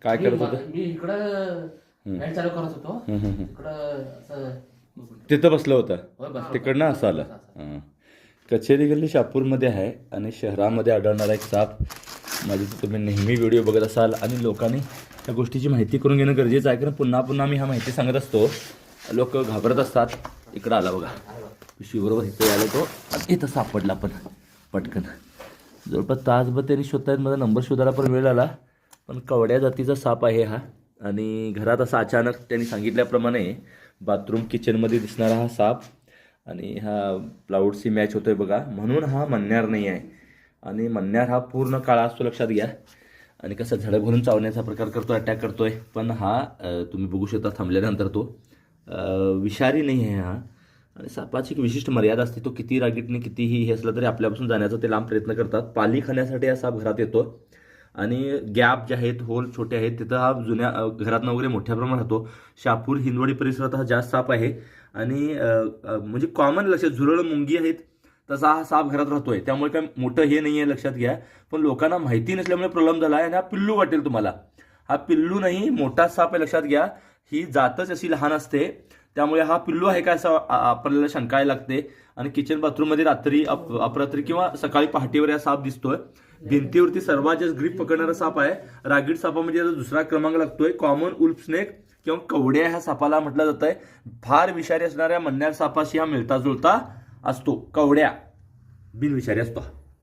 काय करत होतं? मी इकडं लाईट चालू करत होतो. इकडं असं तिथं बसलं होतं, बसलो. तिकडनं असं आलं. हां. कचेरी गल्ली शहापूरमध्ये आहे आणि शहरामध्ये आढळणारा एक साप. माझी तुम्ही नेहमी व्हिडिओ बघत असाल आणि लोकांनी त्या गोष्टीची माहिती करून घेणं गरजेचं आहे, कारण पुन्हा पुन्हा मी ह्या माहिती सांगत असतो. लोक घाबरत असतात. इकडं आला बघा, पिशवीबरोबर इथं आलो तो आणि इथं सापडला पण पटकन. जवळपास तासभर त्यांनी शोधतायत, माझा नंबर शोधायला पण वेळ आला. पण कवड्या जातीचा साप आहे हा. आणि घरात असा अचानक त्यांनी सांगितल्याप्रमाणे बाथरूम किचनमध्ये दिसणारा हा साप आणि हा प्लाऊडशी मॅच होतोय बघा, म्हणून हा मण्यार नाही आहे. आणि मण्यार हा पूर्ण काळा असतो, लक्षात घ्या. आणि कसं झडप घालून चावण्याचा प्रकार करतोय, अटॅक करतोय. पण हा तुम्ही बघू शकता थांबल्यानंतर तो विषारी नाही आहे हा. आणि सापाची एक विशिष्ट मर्यादा असते. तो किती रागीटने कितीही हे असलं तरी आपल्यापासून जाण्याचा ते लांब प्रयत्न करतात. पाली खाण्यासाठी हा साप घरात येतो आणि गॅप जे आहेत, होल छोटे आहेत, तिथं हा जुन्या घरातनं वगैरे मोठ्या प्रमाणात राहतो. शहापूर हिंदवाडी परिसरात हा जास्त साप आहे. आणि म्हणजे कॉमन लक्षात झुरळ मुंगी आहेत तसा हा साप घरात राहतोय. त्यामुळे काय मोठं हे नाही आहे, लक्षात घ्या. पण लोकांना माहिती नसल्यामुळे प्रॉब्लेम झाला आहे. आणि हा पिल्लू वाटेल तुम्हाला, हा पिल्लू नाही, मोठा साप आहे, लक्षात घ्या. ही जातच अशी लहान असते, त्यामुळे हा पिल्लू आहे का असं आपल्याला शंकायला लागते. आणि किचन बाथरूममध्ये रात्री अपरात्री किंवा सकाळी पहाटेवर हा साप दिसतोय. भिंतीवरती सर्वात जास्त ग्रीप पकडणारा साप आहे. रागीट सापामध्ये याचा दुसरा क्रमांक लागतोय. कॉमन उल्फ स्नेक किंवा कवड्या ह्या सापाला म्हटलं जात आहे. फार विषारी असणाऱ्या मण्यार सापाशी हा मिळता जुळता असतो. कवड्या बिनविषारी असतो.